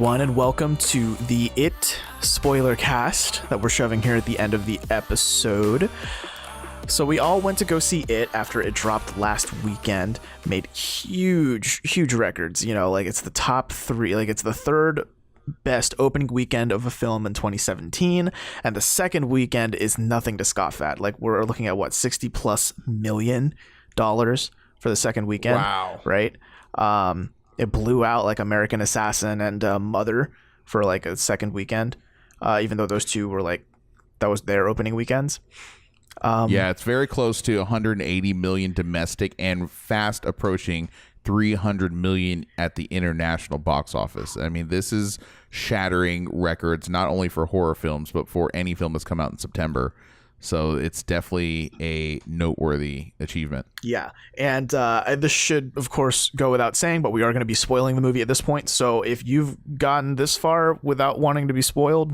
everyone, and welcome to the It Spoilercast that we're shoving here at the end of the episode. So we all went to go see it after it dropped last weekend, made huge records. You know, like it's the top three, like it's the third best opening weekend of a film in 2017, and the second weekend is nothing to scoff at. Like we're looking at what, $60+ million for the second weekend. Wow. Right? It blew out like American Assassin and Mother for like a second weekend, even though those two were like, that was their opening weekends. Yeah, it's very close to 180 million domestic and fast approaching 300 million at the international box office. I mean, this is shattering records not only for horror films, but for any film that's come out in September. So it's definitely a noteworthy achievement. Yeah, and this should, of course, go without saying, but we are going to be spoiling the movie at this point. So if you've gotten this far without wanting to be spoiled,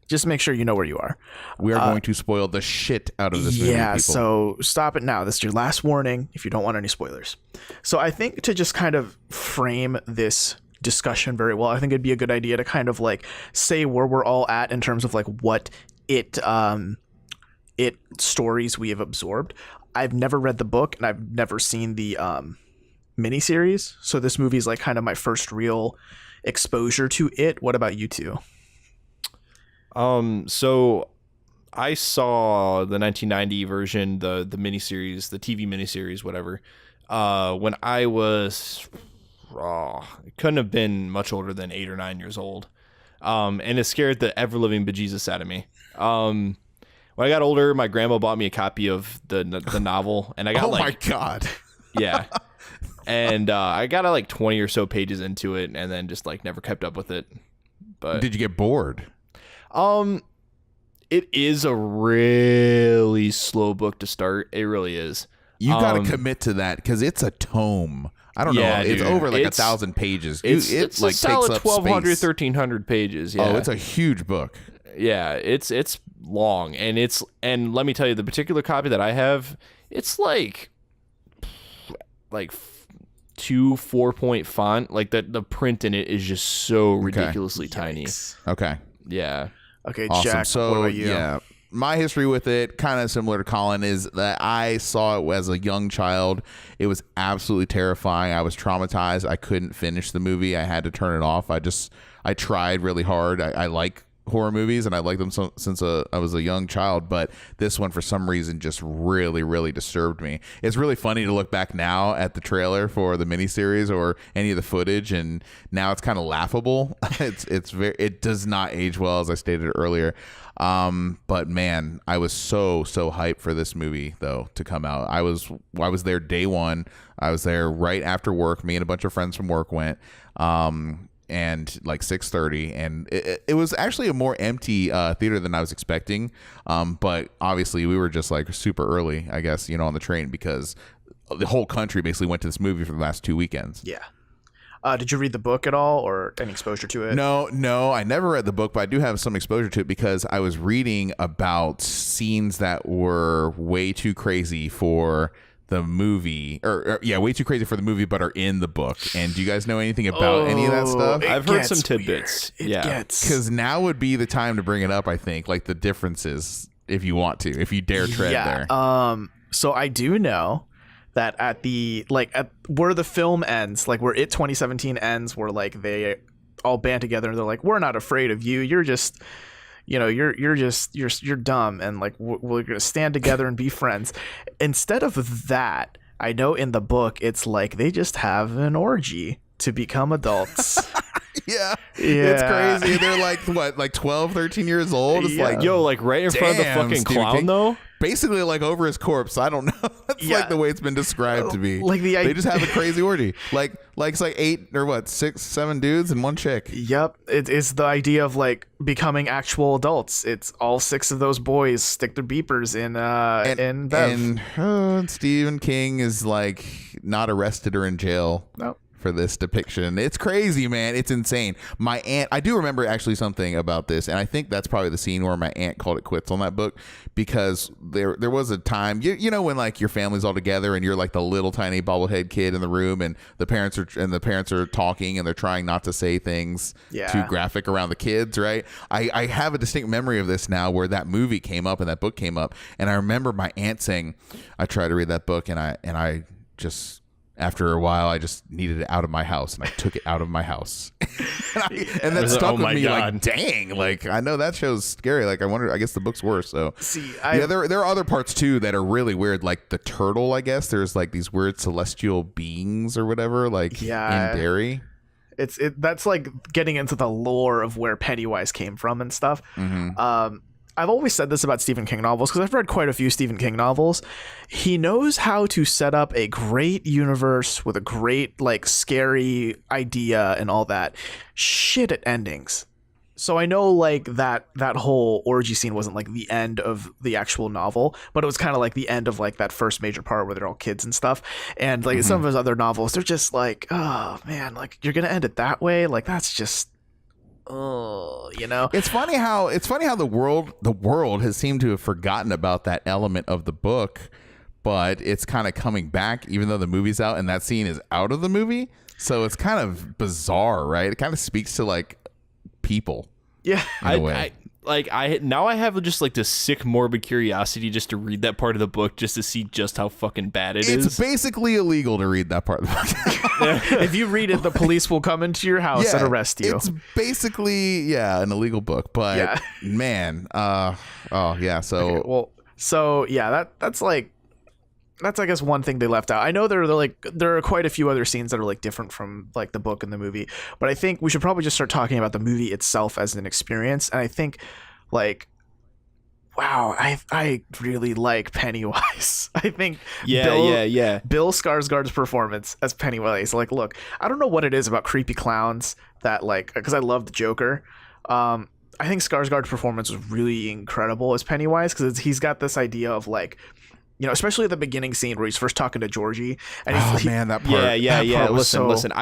just make sure you know where you are. We are going to spoil the shit out of this movie, Yeah, people. so stop it now. This is your last warning if you don't want any spoilers. So I think to just kind of frame this discussion very well, I think it'd be a good idea to kind of like say where we're all at in terms of like what it stories we have absorbed. I've never read the book and I've never seen the miniseries, so this movie is like kind of my first real exposure to it. What about you two? So I saw the 1990 version, the miniseries, the TV miniseries, whatever, when I was, it couldn't have been much older than 8 or 9 years old. And it scared the ever-living bejesus out of me. When I got older, my grandma bought me a copy of the novel, and I got my God. Yeah. And I got like 20 or so pages into it, and then just like never kept up with it. But Did you get bored? It is a really slow book to start. It really is. You got to commit to that because it's a tome. I don't know. It's over like 1,000 pages. It's like a solid takes up 1,200, space. 1,300 pages. Yeah. Oh, it's a huge book. Yeah, it's long, and let me tell you, the particular copy that I have, it's like 2 4-point font. Like the print in it is just so ridiculously tiny. Okay. Yeah. Okay, Awesome. Jack, So, what about you? yeah, my history with it, kind of similar to Colin, is that I saw it as a young child. It was absolutely terrifying. I was traumatized. I couldn't finish the movie. I had to turn it off. I tried really hard. I like horror movies, and I like them since I was a young child, but this one for some reason just really disturbed me. It's really funny to look back now at the trailer for the miniseries or any of the footage, and now it's kind of laughable. It does not age well, as I stated earlier. But man, I was so hyped for this movie though to come out. I was there day one. I was there right after work. Me and a bunch of friends from work went. And like 6:30, and it was actually a more empty theater than I was expecting. But obviously we were just like super early, I guess, on the train, because the whole country basically went to this movie for the last 2 weekends. Yeah. Did you read the book at all, or any exposure to it? No, I never read the book, but I do have some exposure to it because I was reading about scenes that were way too crazy for the movie, or way too crazy for the movie, but are in the book. And do you guys know anything about any of that stuff? I've heard some tidbits. Because now would be the time to bring it up, I think, like the differences, if you want to, if you dare tread there. So I do know that at where the film ends, like where It 2017 ends, where like they all band together and they're like, we're not afraid of you. You're just, you're dumb, and like we're gonna stand together and be friends. Instead of that, I know in the book it's like they just have an orgy to become adults. Yeah, it's crazy. They're like what, like 12, 13 years old. It's like, yo, like right in front of the fucking clown though. Basically, like over his corpse. I don't know. That's like the way it's been described to be. Like they just have a crazy orgy. Like it's like 8 or what, 6, 7 dudes and one chick. Yep, it's the idea of like becoming actual adults. It's all 6 of those boys stick their beepers in Bev. And Stephen King is like not arrested or in jail. Nope. for this depiction. It's crazy, man. It's insane. My aunt, I do remember actually something about this, and I think that's probably the scene where my aunt called it quits on that book, because there was a time, you know, when like your family's all together and you're like the little tiny bobblehead kid in the room, and the parents are talking and they're trying not to say things too graphic around the kids, right? I have a distinct memory of this now, where that movie came up and that book came up, and I remember my aunt saying, I tried to read that book and I just, after a while, I just needed it out of my house, and I took it out of my house. and that stuck with me. God. Like, dang, like, I know that show's scary. Like, I guess the book's worse. So there are other parts too that are really weird, like the turtle. I guess there's like these weird celestial beings or whatever, like in Derry. That's like getting into the lore of where Pennywise came from and stuff. I've always said this about Stephen King novels, because I've read quite a few Stephen King novels. He knows how to set up a great universe with a great, like, scary idea and all that. Shit at endings. So I know, like, that whole orgy scene wasn't like the end of the actual novel, but it was kind of like the end of like that first major part where they're all kids and stuff. And like some of his other novels, they're just like, oh man, like, you're gonna end it that way? Like, that's just, oh, you know. It's funny how the world has seemed to have forgotten about that element of the book, but it's kind of coming back even though the movie's out and that scene is out of the movie. So it's kind of bizarre, right? It kind of speaks to like people. Yeah. Now I have just like this sick morbid curiosity just to read that part of the book, just to see just how fucking bad it is. It's basically illegal to read that part of the book. If you read it, the police will come into your house and arrest you. It's basically an illegal book, but man, that's I guess one thing they left out. I know there are quite a few other scenes that are like different from like the book and the movie, but I think we should probably just start talking about the movie itself as an experience. And I think like, wow, I really like Pennywise. I think Bill Skarsgård's performance as Pennywise. Like, look, I don't know what it is about creepy clowns that, like, because I love the Joker. I think Skarsgård's performance was really incredible as Pennywise, because he's got this idea of like, you know, especially at the beginning scene where he's first talking to Georgie. And that part. Listen.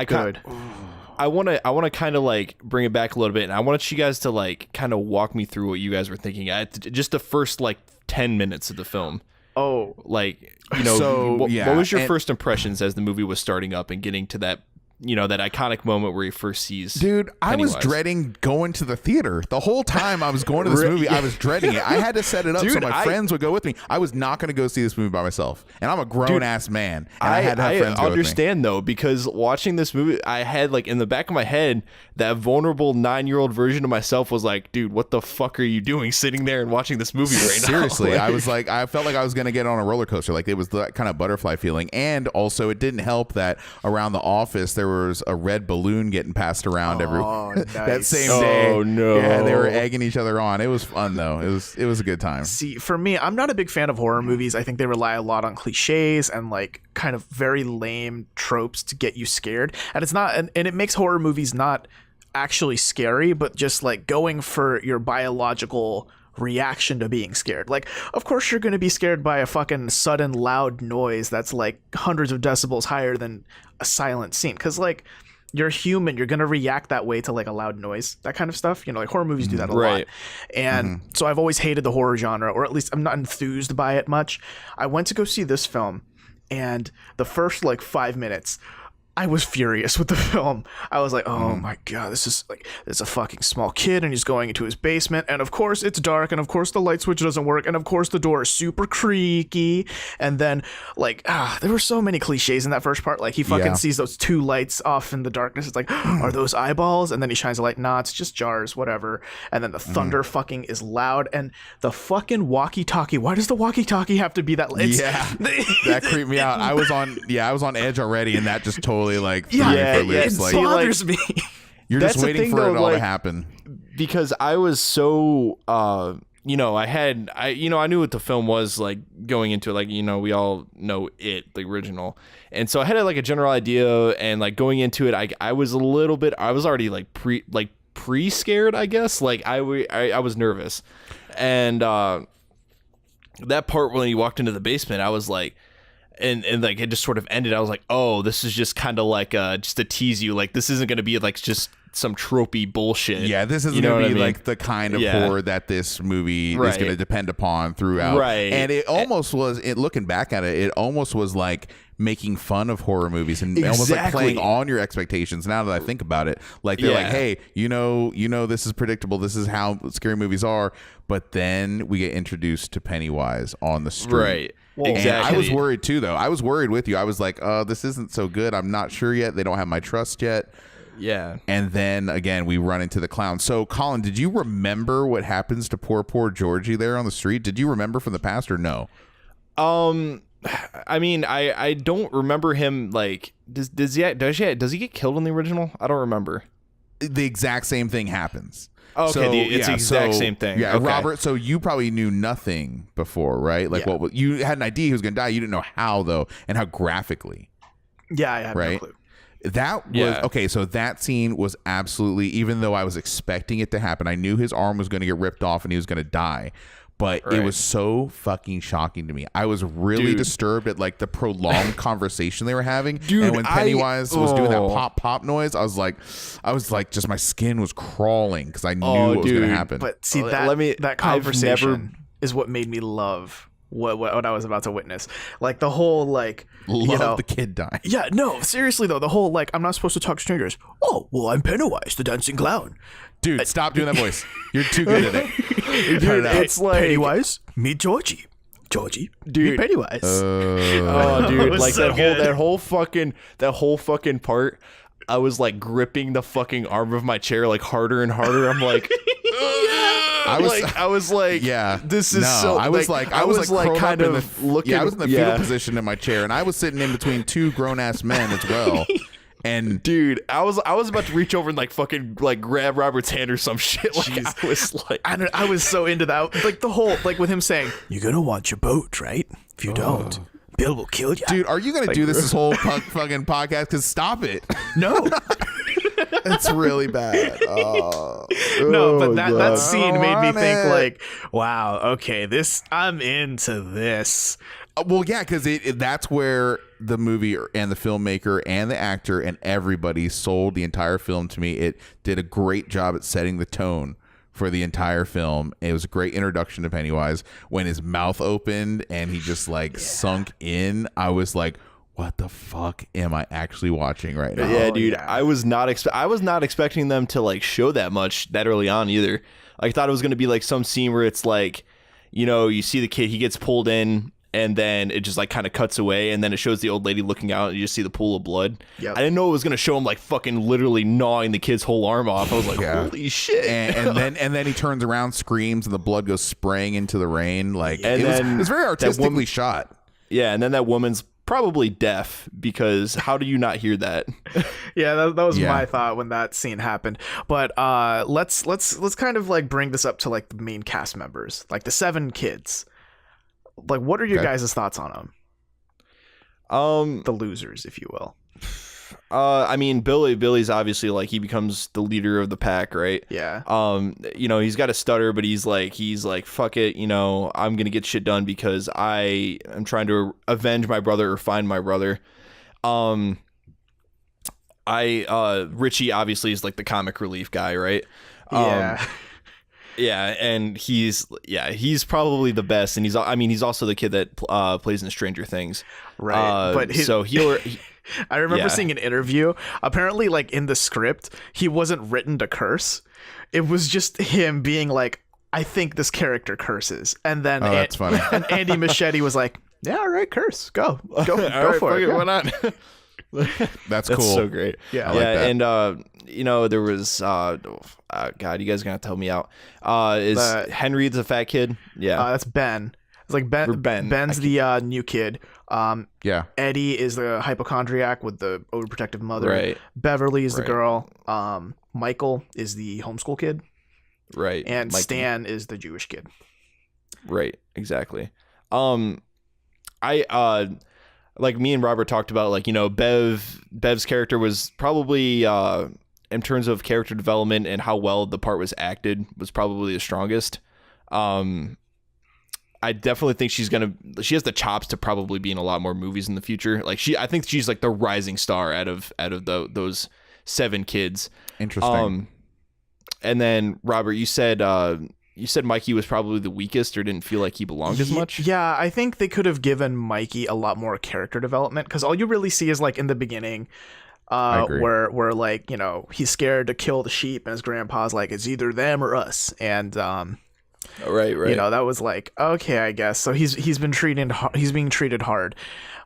I want to kind of like bring it back a little bit, and I want you guys to like kind of walk me through what you guys were thinking at just the first like 10 minutes of the film. Oh, like, you know, what was your first impressions as the movie was starting up and getting to that, you know, that iconic moment where he first sees Dude, Pennywise? I was dreading going to the theater. The whole time I was going to this movie, I was dreading it. I had to set it up so my friends would go with me. I was not going to go see this movie by myself. And I'm a grown-ass man. And I had to have friends go understand, with me. though, because watching this movie, I had, like, in the back of my head, that vulnerable 9-year-old version of myself was like, dude, what the fuck are you doing sitting there and watching this movie right now? Seriously, I was like, I felt like I was going to get on a roller coaster. Like, it was that kind of butterfly feeling. And also, it didn't help that around the office, there was a red balloon getting passed around that same day. Oh no! Yeah, they were egging each other on. It was fun though. It was a good time. See, for me, I'm not a big fan of horror movies. I think they rely a lot on cliches and like kind of very lame tropes to get you scared. And it's not, and it makes horror movies not actually scary, but just like going for your biological reaction to being scared. Like, of course you're going to be scared by a fucking sudden loud noise that's like hundreds of decibels higher than a silent scene, because like, you're human, you're gonna react that way to like a loud noise, that kind of stuff, you know, like horror movies do that a lot. And so I've always hated the horror genre, or at least I'm not enthused by it much. I went to go see this film, and the first like 5 minutes I was furious with the film. I was like, oh my God, this is a fucking small kid and he's going into his basement. And of course it's dark. And of course the light switch doesn't work. And of course the door is super creaky. And then like, there were so many cliches in that first part. Like he fucking sees those two lights off in the darkness. It's like, are those eyeballs? And then he shines a light. Nah, it's just jars, whatever. And then the thunder fucking is loud. And the fucking walkie-talkie. Why does the walkie-talkie have to be that? That creeped me out. I was on edge already, and that just totally like threw me for loops. It bothers me. You're just waiting for it all to happen. Because I was so you know, I knew what the film was like going into it. Like, you know, we all know it, the original, and so I had like a general idea, and like going into it, I was already like pre scared, I guess. Like I was nervous, and that part when he walked into the basement, I was like, and like it just sort of ended. I was like, oh, this is just kind of like just to tease you, like this isn't going to be like just some tropey bullshit. Yeah, this isn't going to be like the kind of horror that this movie is going to depend upon throughout. Right. And it almost was, looking back at it, it almost was like making fun of horror movies and almost like playing on your expectations. Now that I think about it, like they're like, hey, you know, this is predictable. This is how scary movies are. But then we get introduced to Pennywise on the street. Right. Well, exactly. I was worried too, though. I was worried with you. I was like, this isn't so good. I'm not sure yet. They don't have my trust yet. Yeah. And then again, we run into the clown. So, Colin, did you remember what happens to poor Georgie there on the street? Did you remember from the past or no? I mean, I don't remember him. Like, does he get killed in the original? I don't remember. The exact same thing happens. Oh, okay, so, it's the exact same thing. Yeah, okay. Robert. So you probably knew nothing before, right? Like, what you had an idea he was going to die. You didn't know how though, and how graphically. Yeah, I had no clue. That was okay. So that scene was absolutely. Even though I was expecting it to happen, I knew his arm was going to get ripped off and he was going to die. But it was so fucking shocking to me. I was really disturbed at like the prolonged conversation they were having. Dude, and when Pennywise was doing that pop noise, I was like, just my skin was crawling because I knew what was going to happen. But see, that conversation is what made me love what I was about to witness. Like the whole the kid dying. Yeah, no, seriously though, the whole like I'm not supposed to talk to strangers. Oh, well, I'm Pennywise, the dancing clown. Dude, stop doing that voice. You're too good at it. Dude, it's like Pennywise, meet Georgie. Georgie, meet Pennywise. Oh, dude, like so that whole fucking part. I was like gripping the fucking arm of my chair like harder and harder. I'm like, I was like, yeah, this is so. I was like kind of looking. Yeah, I was in the fetal position in my chair, and I was sitting in between two grown ass men as well. And dude, I was about to reach over and like fucking like grab Robert's hand or some shit. Like I was like, I was so into that. Like the whole like with him saying, "You're gonna want your boat, right? If you don't, Bill will kill you." Dude, are you gonna do this whole fucking podcast? Because stop it. No. It's really bad. No, but that scene made me think like, wow, okay, I'm into this. Well, yeah, because that's where the movie and the filmmaker and the actor and everybody sold the entire film to me. It did a great job at setting the tone for the entire film. It was a great introduction to Pennywise. When his mouth opened and he just sunk in, I was like, what the fuck am I actually watching right now? Yeah, dude, I was not expecting them to like show that much that early on either. I thought it was going to be like some scene where it's like, you know, you see the kid, he gets pulled in, and then it just like kind of cuts away, and then it shows the old lady looking out, and you just see the pool of blood. Yep. I didn't know it was going to show him like fucking literally gnawing the kid's whole arm off. I was like, holy shit! And then he turns around, screams, and the blood goes spraying into the rain. Like, it was very artistically shot. Yeah, and then that woman's probably deaf, because how do you not hear that? Yeah, that was my thought when that scene happened. But let's kind of like bring this up to like the main cast members, like the 7 kids. Like, what are your guys' thoughts on them? The losers, if you will. I mean, Billy's obviously like he becomes the leader of the pack, right? Yeah. You know, he's got a stutter, but he's like fuck it, you know, I'm gonna get shit done because I am trying to avenge my brother or find my brother. Richie obviously is like the comic relief guy, right? Yeah. Yeah, and he's probably the best, and he's also the kid that plays in Stranger Things, right? But I remember seeing an interview. Apparently, like in the script, he wasn't written to curse. It was just him being like, "I think this character curses," and then that's funny. And Andy Machete was like, "Yeah, all right, curse, go for it. Why not?" That's cool. So great. Yeah, I like that. And you know, there was God, you guys are gonna tell me out. Is Henry the fat kid? Yeah, that's Ben. It's like Ben's the new kid. Eddie is the hypochondriac with the overprotective mother. Right. Beverly is the girl. Michael is the homeschool kid. Right. And Stan is the Jewish kid. Right. Exactly. Like me and Robert talked about, like, you know, Bev's character was probably in terms of character development and how well the part was acted was probably the strongest. I definitely think she has the chops to probably be in a lot more movies in the future. Like I think she's like the rising star out of those 7 kids. Interesting. And then Robert, you said Mikey was probably the weakest or didn't feel like he belonged as much. Yeah, I think they could have given Mikey a lot more character development, because all you really see is like in the beginning, where like, you know, he's scared to kill the sheep and his grandpa's like, it's either them or us. And right. You know, that was like, okay, I guess. So he's being treated hard.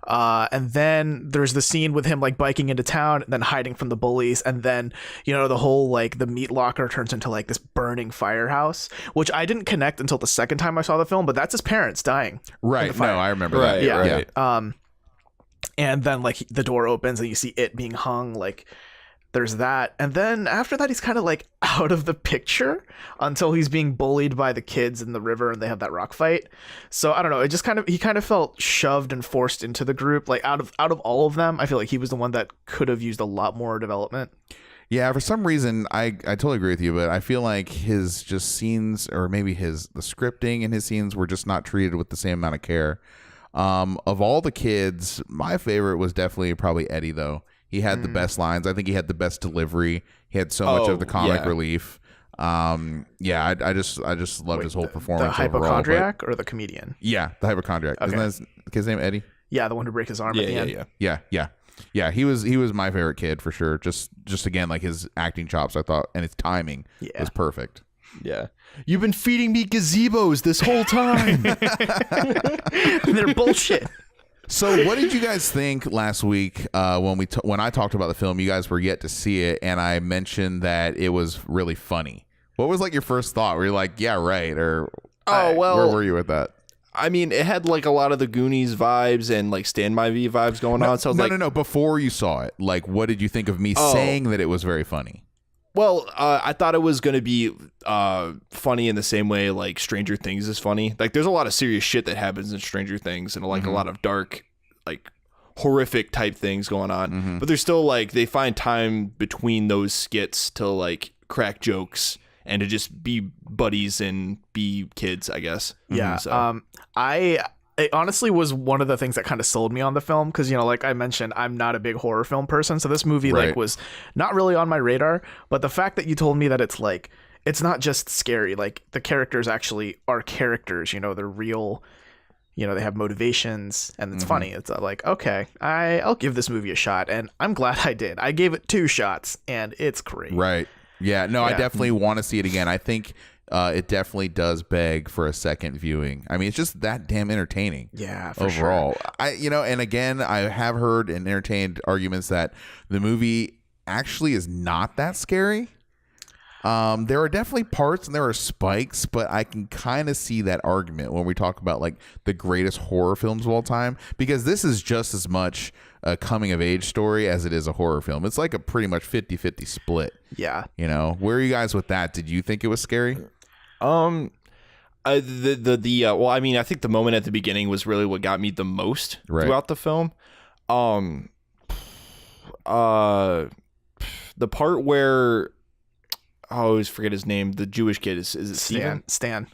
And then there's the scene with him like biking into town and then hiding from the bullies, and then, you know, the whole like the meat locker turns into like this burning firehouse, which I didn't connect until the second time I saw the film, but that's his parents dying. Right. No, I remember that. Yeah. Right. And then like the door opens and you see it being hung, like there's that. And then after that, he's kind of like out of the picture until he's being bullied by the kids in the river and they have that rock fight. So I don't know. It just he kind of felt shoved and forced into the group. Like out of all of them, I feel like he was the one that could have used a lot more development. Yeah, for some reason, I totally agree with you, but I feel like his just scenes, or maybe the scripting in his scenes were just not treated with the same amount of care. Of all the kids, my favorite was definitely probably Eddie, though. He had the best lines. I think he had the best delivery. He had so much of the comic relief. I just loved his whole performance. The hypochondriac or the comedian? Yeah, the hypochondriac. Okay. Isn't that his name Eddie? Yeah, the one who breaks his arm at the end. Yeah. He was my favorite kid for sure. Just again, like his acting chops, I thought, and his timing was perfect. Yeah. You've been feeding me gazebos this whole time. They're bullshit. So what did you guys think last week when I talked about the film? You guys were yet to see it, and I mentioned that it was really funny. What was like your first thought? Were you like, yeah, right? Or where were you with that? I mean, it had like a lot of the Goonies vibes and like Stand By Me vibes going on. So no. Before you saw it, like, what did you think of me saying that it was very funny? Well, I thought it was going to be funny in the same way like Stranger Things is funny. Like there's a lot of serious shit that happens in Stranger Things and like a lot of dark, like horrific type things going on. But there's still like they find time between those skits to like crack jokes and to just be buddies and be kids, I guess. Yeah. So. It honestly was one of the things that kind of sold me on the film, because, you know, like I mentioned, I'm not a big horror film person, so this movie like was not really on my radar. But the fact that you told me that it's like, it's not just scary, like the characters actually are characters, you know, they're real, you know, they have motivations, and it's funny. It's like, okay, I'll give this movie a shot, and I'm glad I did. I gave it 2 shots, and it's great. Right. Yeah. No, I definitely want to see it again. I think it definitely does beg for a second viewing. I mean, it's just that damn entertaining. Yeah, for overall. Sure. And again, I have heard and entertained arguments that the movie actually is not that scary. There are definitely parts and there are spikes, but I can kind of see that argument when we talk about like the greatest horror films of all time, because this is just as much a coming of age story as it is a horror film. It's like a pretty much 50-50 split. Yeah. You know, where are you guys with that? Did you think it was scary? Well, I mean, I think the moment at the beginning was really what got me the most throughout the film. The part where I always forget his name. The Jewish kid is it Steven? Stan.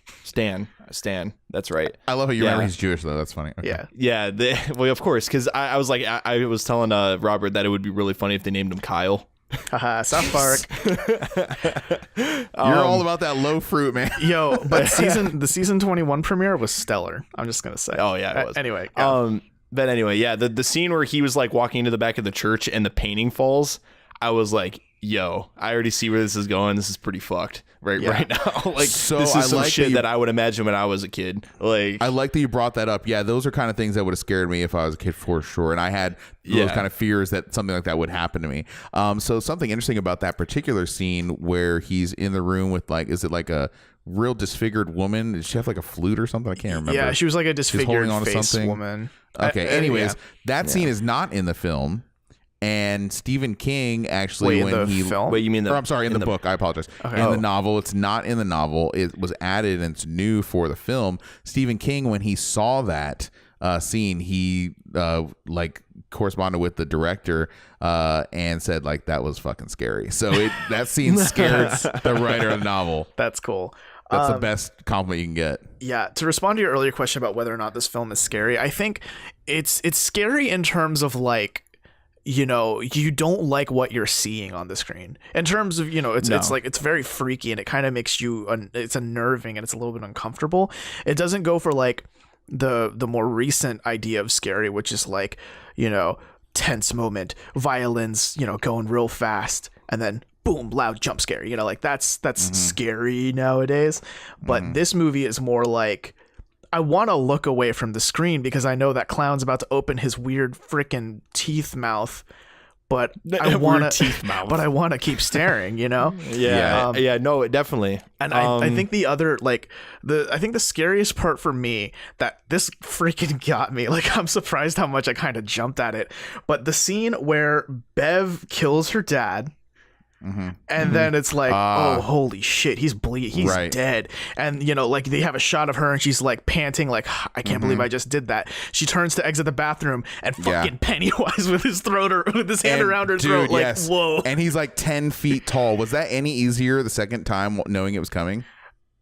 That's right. I love how you remember he's Jewish though. That's funny. Okay. Yeah. Well, of course, because I was like, I was telling Robert that it would be really funny if they named him Kyle. South Park. You're all about that low fruit, man. Yo, but the season 21 premiere was stellar. I'm just gonna say. Oh yeah, it was. Anyway. But anyway, yeah, the scene where he was like walking into the back of the church and the painting falls, I was like, yo, I already see where this is going. This is pretty fucked right now. Like, so this is some like shit that I would imagine when I was a kid. Like, I like that you brought that up. Yeah, those are kind of things that would have scared me if I was a kid for sure. And I had those kind of fears that something like that would happen to me. So something interesting about that particular scene where he's in the room with like, is it like a real disfigured woman? Did she have like a flute or something? I can't remember. Yeah, she was like a disfigured face woman. Okay. Anyways, that scene is not in the film. And Stephen King actually, in the book. I apologize. Okay. In the novel, it's not in the novel. It was added and it's new for the film. Stephen King, when he saw that scene, he like corresponded with the director and said like that was fucking scary. So that scene scared the writer of the novel. That's cool. That's the best compliment you can get. Yeah, to respond to your earlier question about whether or not this film is scary, I think it's scary in terms of like, you know, you don't like what you're seeing on the screen. In terms of, you know, it's like it's very freaky and it kind of makes you it's unnerving and it's a little bit uncomfortable. It doesn't go for like the more recent idea of scary, which is like, you know, tense moment, violins, you know, going real fast, and then boom, loud jump scare. You know, like that's scary nowadays. But this movie is more like, I want to look away from the screen because I know that clown's about to open his weird freaking teeth mouth, but I want to keep staring, you know? No, definitely. And I think I think the scariest part for me, that this freaking got me, like I'm surprised how much I kind of jumped at it, but the scene where Bev kills her dad, and then it's like, oh, holy shit, he's dead. And, you know, like they have a shot of her and she's like panting, like, I can't believe I just did that. She turns to exit the bathroom and fucking Pennywise with his hand around her throat, like, whoa. And he's like 10 feet tall. Was that any easier the second time knowing it was coming?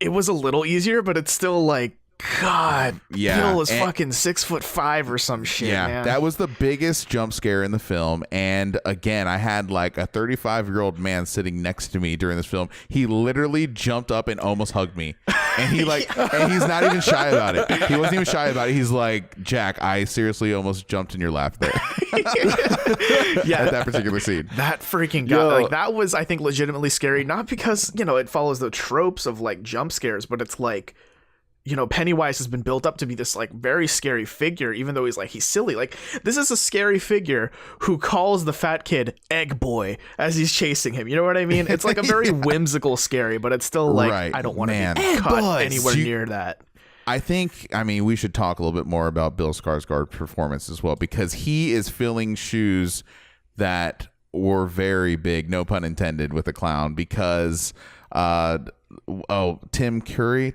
It was a little easier, but it's still like, God, Bill is fucking 6'5" or some shit. Yeah, man. That was the biggest jump scare in the film. And again, I had like a 35-year-old man sitting next to me during this film. He literally jumped up and almost hugged me. And he like, and he's not even shy about it. He wasn't even shy about it. He's like, Jack, I seriously almost jumped in your lap there. Yeah, at that particular scene. That freaking guy, like that was, I think, legitimately scary. Not because, you know, it follows the tropes of like jump scares, but it's like, you know, Pennywise has been built up to be this like very scary figure, even though he's silly. Like, this is a scary figure who calls the fat kid Egg Boy as he's chasing him. You know what I mean? It's like a very whimsical scary, but it's still like, I don't want to be cut anywhere near that. I mean, we should talk a little bit more about Bill Skarsgård's performance as well, because he is filling shoes that were very big, no pun intended, with the clown, because Tim Curry.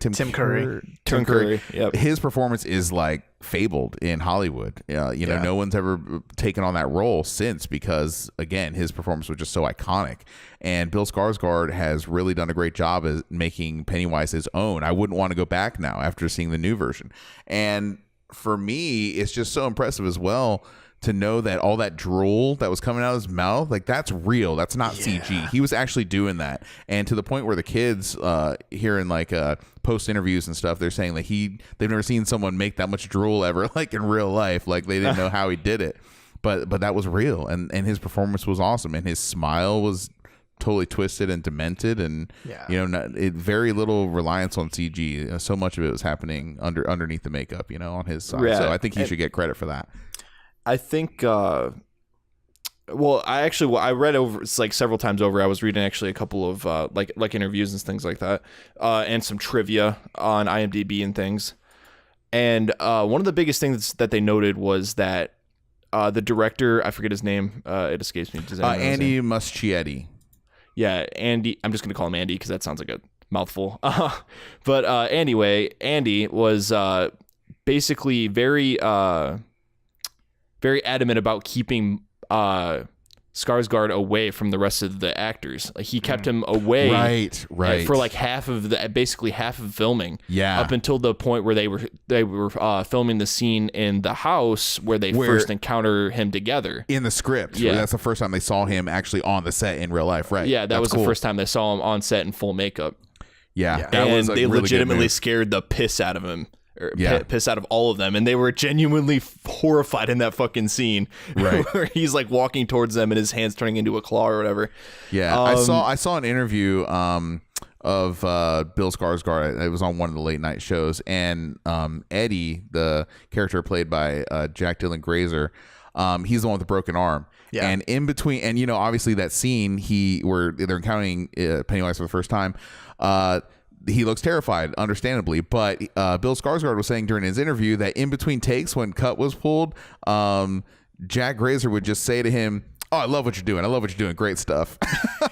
Yep. His performance is like fabled in Hollywood. You know, no one's ever taken on that role since, because again, his performance was just so iconic. And Bill Skarsgård has really done a great job at making Pennywise his own. I wouldn't want to go back now after seeing the new version. And for me, it's just so impressive as well to know that all that drool that was coming out of his mouth, like, that's real. That's not CG. He was actually doing that. And to the point where the kids here in like post interviews and stuff, they're saying that they've never seen someone make that much drool ever, like in real life. Like, they didn't know how he did it, but that was real. And his performance was awesome. And his smile was totally twisted and demented, and you know, very little reliance on CG. So much of it was happening underneath the makeup, you know, on his side. So I think he should get credit for that. I think, I read over, it's like several times over. I was reading actually a couple of like interviews and things like that, and some trivia on IMDb and things. And one of the biggest things that they noted was that the director, I forget his name, it escapes me. Andy Muschietti. Yeah, Andy. I'm just going to call him Andy because that sounds like a mouthful. But anyway, Andy was basically very adamant about keeping Skarsgård away from the rest of the actors. Like, he kept him away, right, for like half of filming. Yeah, up until the point where they were filming the scene in the house where they first encounter him together in the script. Yeah, that's the first time they saw him actually on the set in real life. Right. Yeah, that was cool. The first time they saw him on set in full makeup. Yeah. And they really legitimately scared the piss out of him. Piss out of all of them, and they were genuinely horrified in that fucking scene, right? Where he's like walking towards them and his hands turning into a claw or whatever. Yeah, I saw an interview of Bill Skarsgård. It was on one of the late night shows, and Eddie, the character played by Jack Dylan Grazer, he's the one with the broken arm. Yeah. And in between, and you know, obviously that scene where they're encountering Pennywise for the first time, he looks terrified, understandably. But Bill Skarsgård was saying during his interview that in between takes, when cut was pulled, Jack Grazer would just say to him, "Oh, I love what you're doing. I love what you're doing. Great stuff."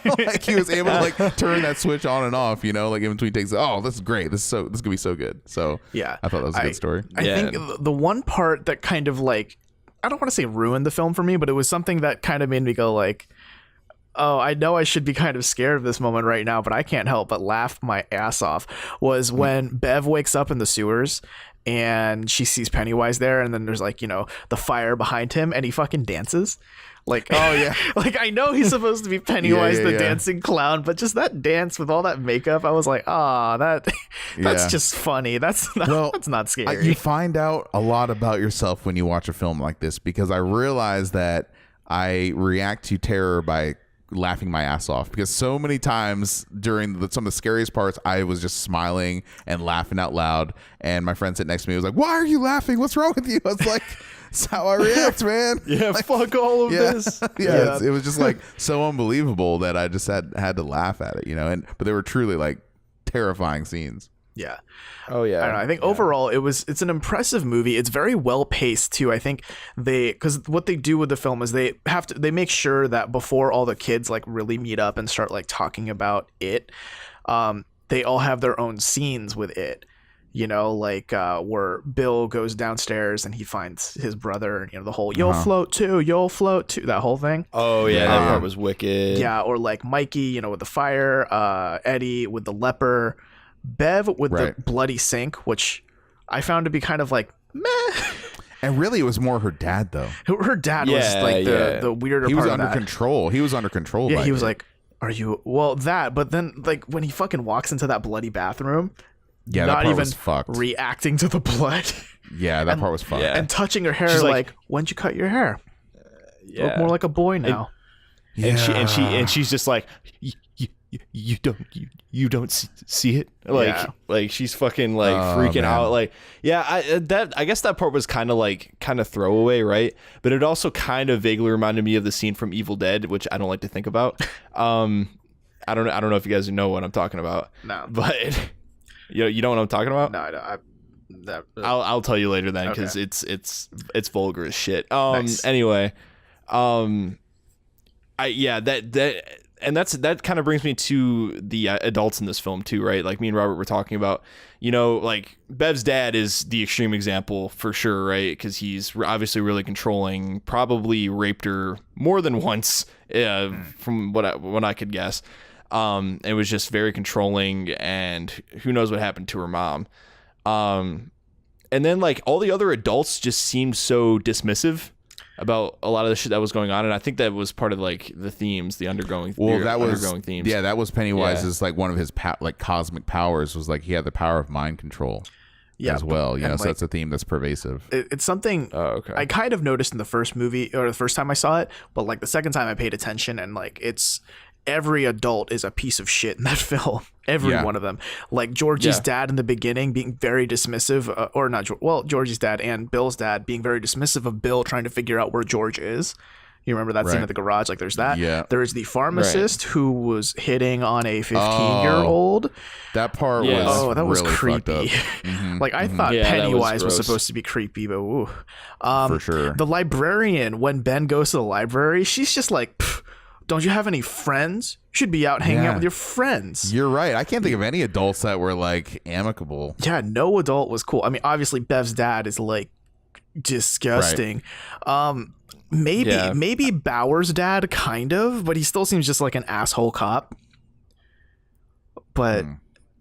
Like, he was able to like turn that switch on and off, you know, like in between takes. Oh, this is great. This is gonna be so good. So yeah, I thought that was a good story. I think the one part that kind of like, I don't want to say ruined the film for me, but it was something that kind of made me go like, oh, I know I should be kind of scared of this moment right now, but I can't help but laugh my ass off, was when Bev wakes up in the sewers and she sees Pennywise there, and then there's like, the fire behind him, and he fucking dances. Like, oh yeah, like I know he's supposed to be Pennywise, the dancing clown, but just that dance with all that makeup, I was like, that's just funny. That's not scary. You find out a lot about yourself when you watch a film like this, because I realize that I react to terror by laughing my ass off, because so many times during some of the scariest parts I was just smiling and laughing out loud, and my friend sitting next to me was like, "Why are you laughing? What's wrong with you?" I was like, "That's how I react, man." Yeah, like, fuck all of this. Yeah, it was just like so unbelievable that I just had to laugh at it, but they were truly like terrifying scenes. Yeah. Oh yeah. I don't know. I think overall it's an impressive movie. It's very well paced too. I think because what they do with the film is they make sure that before all the kids like really meet up and start like talking about it, they all have their own scenes with it. Where Bill goes downstairs and he finds his brother, and the whole "you'll float too, that whole thing. Oh yeah, that part was wicked. Yeah, or like Mikey, with the fire, Eddie with the leper, Bev with the bloody sink, which I found to be kind of like meh. And really, it was more her dad though. Her dad was like the weirder. He was part under of that. control. He was under control. Yeah, by he was her. like, "Are you?" Well, that. But then, like when he fucking walks into that bloody bathroom, yeah, not that part even was fucked. Reacting to the blood. Yeah, that part was fucked. Yeah. And touching her hair, She's like, "When'd you cut your hair? You look more like a boy now." And she's just like, you don't see it, like she's fucking like freaking out, like I guess that part was kind of throwaway, right? But it also kind of vaguely reminded me of the scene from Evil Dead, which I don't like to think about. I don't know if you guys know what I'm talking about. No, but you know what I'm talking about. No, I don't. I'll tell you later then, because Okay. it's vulgar as shit. Nice. Anyway, that kind of brings me to the adults in this film too, right? Like me and Robert were talking about, like Bev's dad is the extreme example for sure, right? Because he's obviously really controlling, probably raped her more than once, from what I could guess. It was just very controlling, and who knows what happened to her mom. And then like all the other adults just seemed so dismissive about a lot of the shit that was going on, and I think that was part of like the themes, the undergoing themes. Yeah, that was Pennywise's like one of his like cosmic powers, was like he had the power of mind control. As well, so that's a theme that's pervasive. It's something I kind of noticed in the first movie, or the first time I saw it, but like the second time I paid attention, and like it's every adult is a piece of shit in that film. Every one of them. Like Georgie's dad in the beginning being very dismissive, or not. Well, Georgie's dad and Bill's dad being very dismissive of Bill trying to figure out where George is. You remember that scene at the garage? Like there's that. Yeah. There's the pharmacist who was hitting on a 15-year-old. That part was that was really creepy. Like I thought Pennywise was supposed to be creepy, but ooh. For sure. The librarian, when Ben goes to the library, she's just like, don't you have any friends? You should be out hanging out with your friends. You're right. I can't think of any adults that were like amicable. Yeah, no adult was cool. I mean, obviously Bev's dad is like disgusting. Maybe Bauer's dad kind of, but he still seems just like an asshole cop. But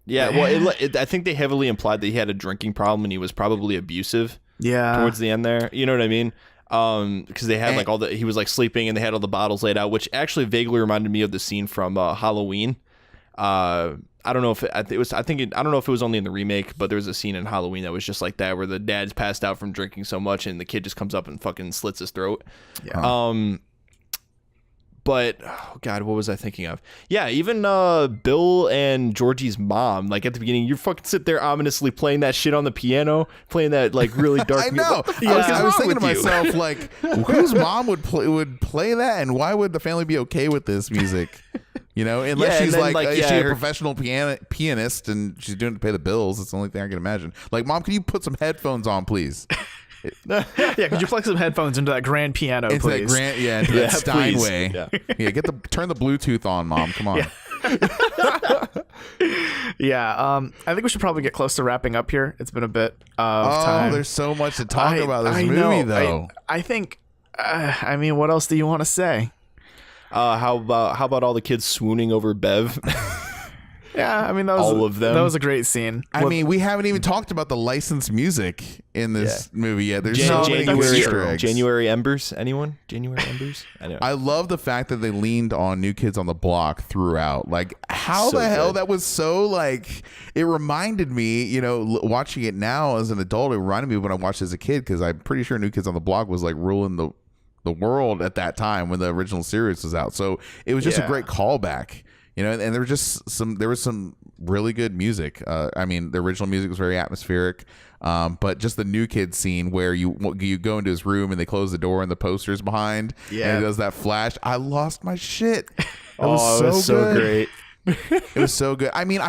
I think they heavily implied that he had a drinking problem and he was probably abusive towards the end there. You know what I mean? Because they had like he was like sleeping and they had all the bottles laid out, which actually vaguely reminded me of the scene from Halloween. I don't know if I don't know if it was only in the remake, but there was a scene in Halloween that was just like that, where the dad's passed out from drinking so much and the kid just comes up and fucking slits his throat. But oh god, what was I thinking of? Yeah, even Bill and Georgie's mom, like at the beginning, you fucking sit there ominously playing that shit on the piano, playing that like really dark. I know. I was thinking to myself, like, whose mom would play that, and why would the family be okay with this music? Unless she's she's a professional pianist and she's doing it to pay the bills. It's the only thing I can imagine. Like, Mom, can you put some headphones on, please? Could you plug some headphones into that grand piano, please? Into that Steinway. Turn the Bluetooth on, Mom. Come on. I think we should probably get close to wrapping up here. It's been a bit of time. There's so much to talk about this movie, though. I think, I mean, what else do you want to say? How about all the kids swooning over Bev? Yeah, I mean, that was all of them. That was a great scene. I mean, we haven't even talked about the licensed music in this movie yet. There's so many Easter eggs. January Embers. Anyone? January Embers. Anyway. I love the fact that they leaned on New Kids on the Block throughout. Like, how So the hell good. that was so like. It reminded me, you know, watching it now as an adult. It reminded me of when I watched it as a kid, because I'm pretty sure New Kids on the Block was like ruling the world at that time when the original series was out. So it was just a great callback. You know, and there was some really good music. I mean, the original music was very atmospheric, but just the New Kids scene where you go into his room and they close the door and the poster's behind, and it does that flash. I lost my shit. It was so great. It was so good. I mean,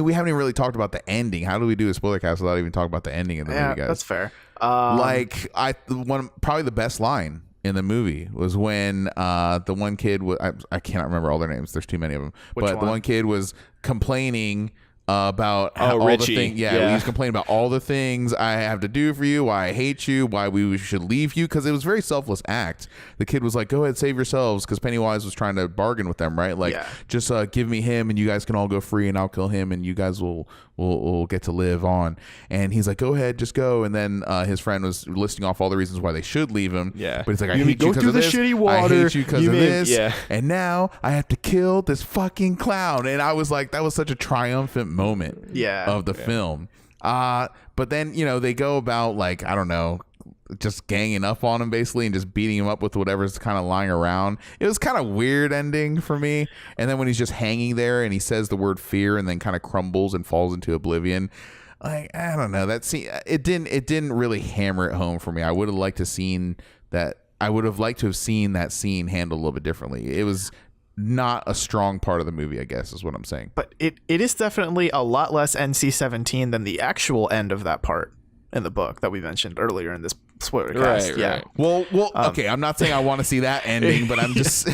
we haven't even really talked about the ending. How do we do a spoiler cast without even talking about the ending of the movie, guys? That's fair. Probably the best line in the movie was when the one kid I cannot remember all their names. There's too many of them. The one kid was complaining about all Richie. the things. Yeah, he was complaining about all the things I have to do for you, why I hate you, why we should leave you, because it was a very selfless act. The kid was like, "Go ahead, save yourselves," because Pennywise was trying to bargain with them, right? Like, just give me him, and you guys can all go free, and I'll kill him, and you guys will get to live on. And he's like, "Go ahead, just go." And then his friend was listing off all the reasons why they should leave him. Yeah, but he's like, "I hate you because of this. Shitty water. I hate you because of this. Yeah. And now I have to kill this fucking clown." And I was like, that was such a triumphant moment of the film. But then, you know, they go about, like, I don't know, just ganging up on him basically and just beating him up with whatever's kind of lying around. It was kind of weird ending for me. And then when he's just hanging there and he says the word fear and then kind of crumbles and falls into oblivion, like, I don't know, that scene, it didn't really hammer it home for me. I would have liked to have seen that scene handled a little bit differently. It was not a strong part of the movie, I guess, is what I'm saying. But it is definitely a lot less NC-17 than the actual end of that part in the book that we mentioned earlier in this spoiler cast. Right. Well, okay. I'm not saying I want to see that ending, but I'm just,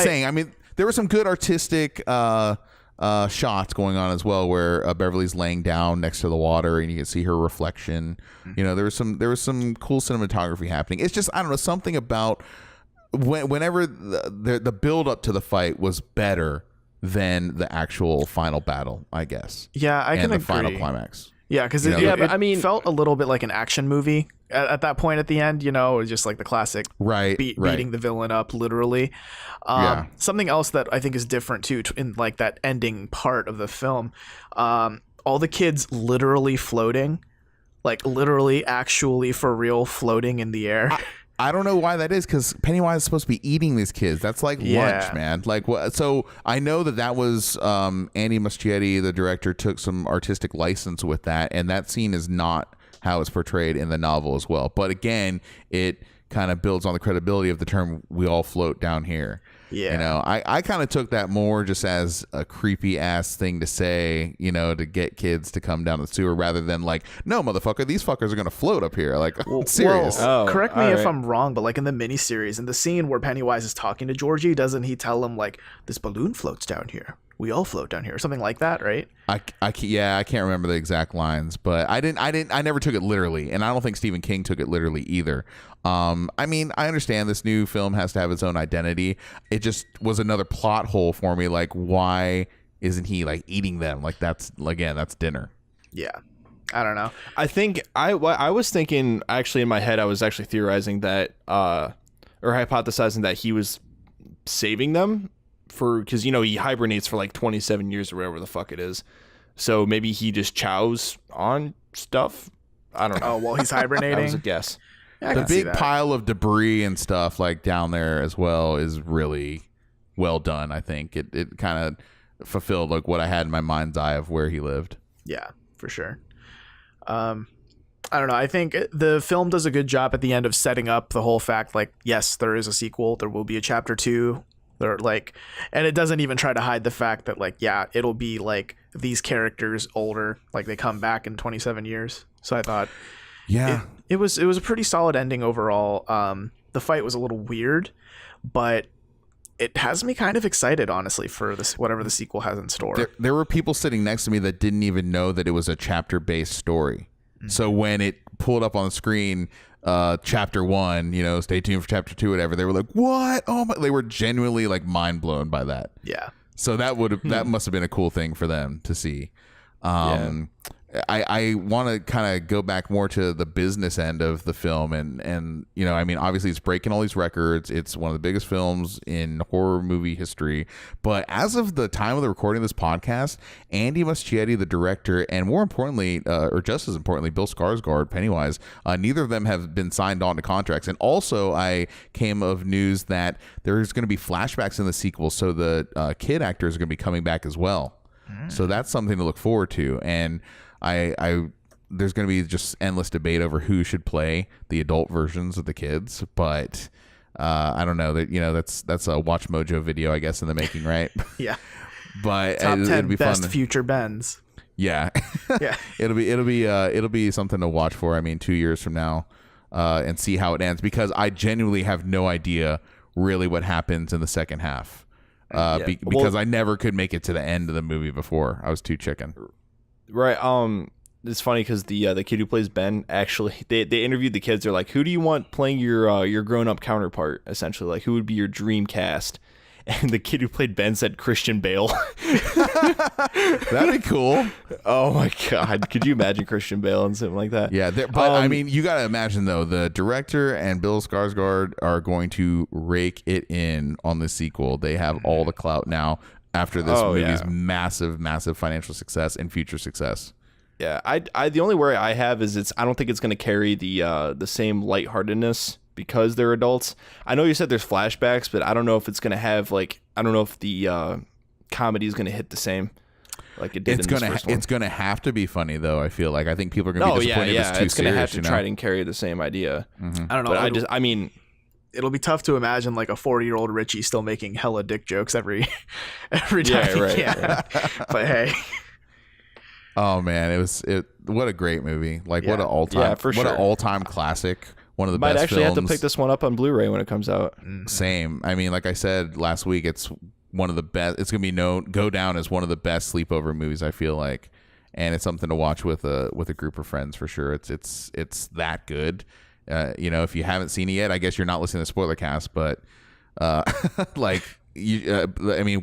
saying. I mean, there were some good artistic shots going on as well, where Beverly's laying down next to the water and you can see her reflection. You know, there was some cool cinematography happening. It's just, I don't know, something about whenever the build up to the fight was better than the actual final battle, I guess. Yeah, I can agree. And the final climax. Yeah, because it felt a little bit like an action movie at that point at the end, you know, it was just like the classic beating the villain up, literally. Something else that I think is different too in like that ending part of the film, all the kids literally floating, like literally actually for real floating in the air. I don't know why that is, because Pennywise is supposed to be eating these kids. That's like lunch, man. Like, what? So I know that was Andy Muschietti, the director, took some artistic license with that, and that scene is not how it's portrayed in the novel as well. But again, it kind of builds on the credibility of the term "we all float down here." Yeah, you know, I kind of took that more just as a creepy ass thing to say, you know, to get kids to come down the sewer, rather than like, no, motherfucker, these fuckers are gonna float up here. Like, serious. Correct me if I'm wrong, but like in the miniseries, in the scene where Pennywise is talking to Georgie, doesn't he tell him like, this balloon floats down here, we all float down here, or something like that, right? I can't remember the exact lines, but I never took it literally, and I don't think Stephen King took it literally either. I mean, I understand this new film has to have its own identity. It just was another plot hole for me. Like, why isn't he like eating them? Like, that's dinner. Yeah, I don't know. I think I was thinking, actually in my head, I was actually theorizing that or hypothesizing that he was saving them because, you know, he hibernates for like 27 years or whatever the fuck it is. So maybe he just chows on stuff. I don't know. Oh, while he's hibernating. That was a guess. Yeah, the big pile of debris and stuff like down there as well is really well done. I think it kind of fulfilled like what I had in my mind's eye of where he lived. Yeah, for sure. I don't know. I think the film does a good job at the end of setting up the whole fact, like, yes, there is a sequel. There will be a chapter 2. They're like, and it doesn't even try to hide the fact that, like, yeah, it'll be like these characters older, like they come back in 27 years. So I thought, it was a pretty solid ending overall. The fight was a little weird, but it has me kind of excited, honestly, for this whatever the sequel has in store. There were people sitting next to me that didn't even know that it was a chapter-based story. Mm-hmm. So when it pulled up on the screen, chapter 1, stay tuned for chapter 2, whatever, they were like, what? Oh my, they were genuinely like mind blown by that. Yeah. So that must have been a cool thing for them to see. I want to kind of go back more to the business end of the film, and I mean, obviously it's breaking all these records. It's one of the biggest films in horror movie history. But as of the time of the recording of this podcast, Andy Muschietti, the director, and more importantly, or just as importantly, Bill Skarsgård, Pennywise, neither of them have been signed on to contracts. And also, I came of news that there's going to be flashbacks in the sequel, so the kid actors are going to be coming back as well. So that's something to look forward to. And there's going to be just endless debate over who should play the adult versions of the kids, but I don't know that that's a Watch Mojo video, I guess, in the making, right? Yeah. But Top 10 it'd be best fun. future Bens. Yeah. Yeah. it'll be something to watch for. I mean, 2 years from now, and see how it ends, because I genuinely have no idea really what happens in the second half. Because I never could make it to the end of the movie before. I was too chicken. Right. It's funny because the kid who plays Ben, actually, they interviewed the kids. They're like, who do you want playing your grown up counterpart? Essentially, like, who would be your dream cast? And the kid who played Ben said Christian Bale. That'd be cool. Oh my God. Could you imagine Christian Bale and something like that? Yeah. But I mean, you got to imagine, though, the director and Bill Skarsgård are going to rake it in on the sequel. They have all the clout now after this movie's massive, massive financial success and future success. Yeah. I the only worry I have is I don't think it's going to carry the same lightheartedness because they're adults. I know you said there's flashbacks, but I don't know if it's going to have I don't know if the comedy is going to hit the same like it did in this first one. It's going to have to be funny, though. I feel like I think people are going to be disappointed if it's too it's going to have to serious, try and carry the same idea. Mm-hmm. I don't know. But I mean, it'll be tough to imagine like a 40-year-old Richie still making hella dick jokes every time. Yeah. But hey. Oh man, what a great movie. Like what an all-time classic. One of the best films. Might actually have to pick this one up on Blu-ray when it comes out. Same. I mean, like I said last week, it's one of the best. It's going to go down as one of the best sleepover movies, I feel like. And it's something to watch with a group of friends for sure. It's that good. If you haven't seen it yet, I guess you're not listening to Spoilercast, but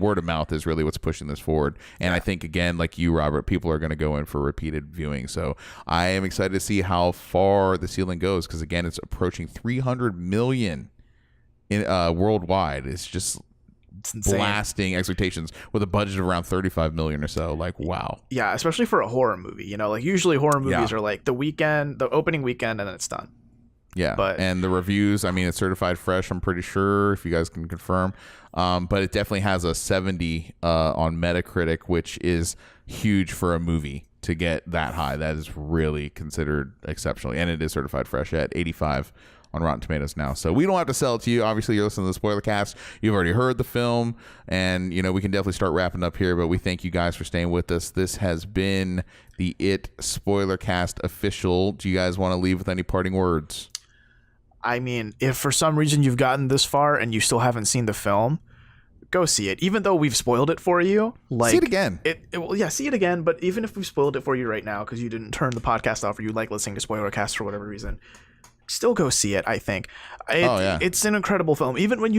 word of mouth is really what's pushing this forward. And I think, again, like you, Robert, people are going to go in for repeated viewing. So I am excited to see how far the ceiling goes, because, again, it's approaching 300 million in worldwide. It's just blasting expectations with a budget of around 35 million or so. Like, wow. Yeah, especially for a horror movie. Like usually horror movies are like the opening weekend, and then it's done. Yeah, and the reviews, I mean, it's certified fresh, I'm pretty sure, if you guys can confirm. But it definitely has a 70 on Metacritic, which is huge for a movie to get that high. That is really considered exceptional. And it is certified fresh at 85 on Rotten Tomatoes now. So we don't have to sell it to you. Obviously, you're listening to the Spoilercast. You've already heard the film, and we can definitely start wrapping up here, but we thank you guys for staying with us. This has been the It Spoilercast official. Do you guys want to leave with any parting words? I mean, if for some reason you've gotten this far and you still haven't seen the film, go see it. Even though we've spoiled it for you, see it again. See it again. But even if we've spoiled it for you right now because you didn't turn the podcast off or you like listening to Spoilercast for whatever reason, still go see it. I think it's an incredible film. Even when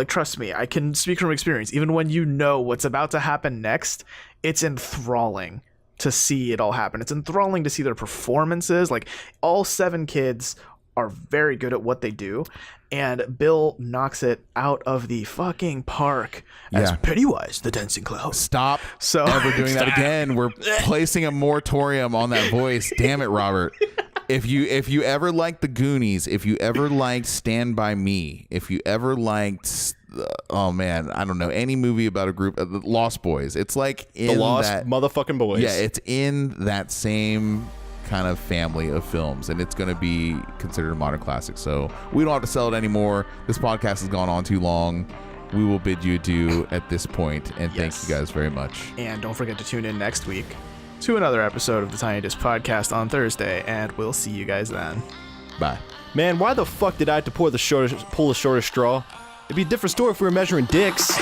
trust me, I can speak from experience. Even when you know what's about to happen next, it's enthralling to see it all happen. It's enthralling to see their performances. Like, all 7 kids are very good at what they do, and Bill knocks it out of the fucking park as Pennywise the Dancing Clown. Stop ever doing that again. We're placing a moratorium on that voice. Damn it, Robert. If you ever liked The Goonies, if you ever liked Stand By Me, if you ever liked I don't know, any movie about a group of the Lost Boys, it's like in the Lost motherfucking Boys. Yeah, it's in that same kind of family of films, and it's going to be considered a modern classic. So we don't have to sell it anymore. This podcast has gone on too long. We will bid you adieu at this point, and thank you guys very much. And don't forget to tune in next week to another episode of the Tiny Disc Podcast on Thursday, and we'll see you guys then. Bye. Man, why the fuck did I have to pull the shortest straw? It'd be a different story if we were measuring dicks.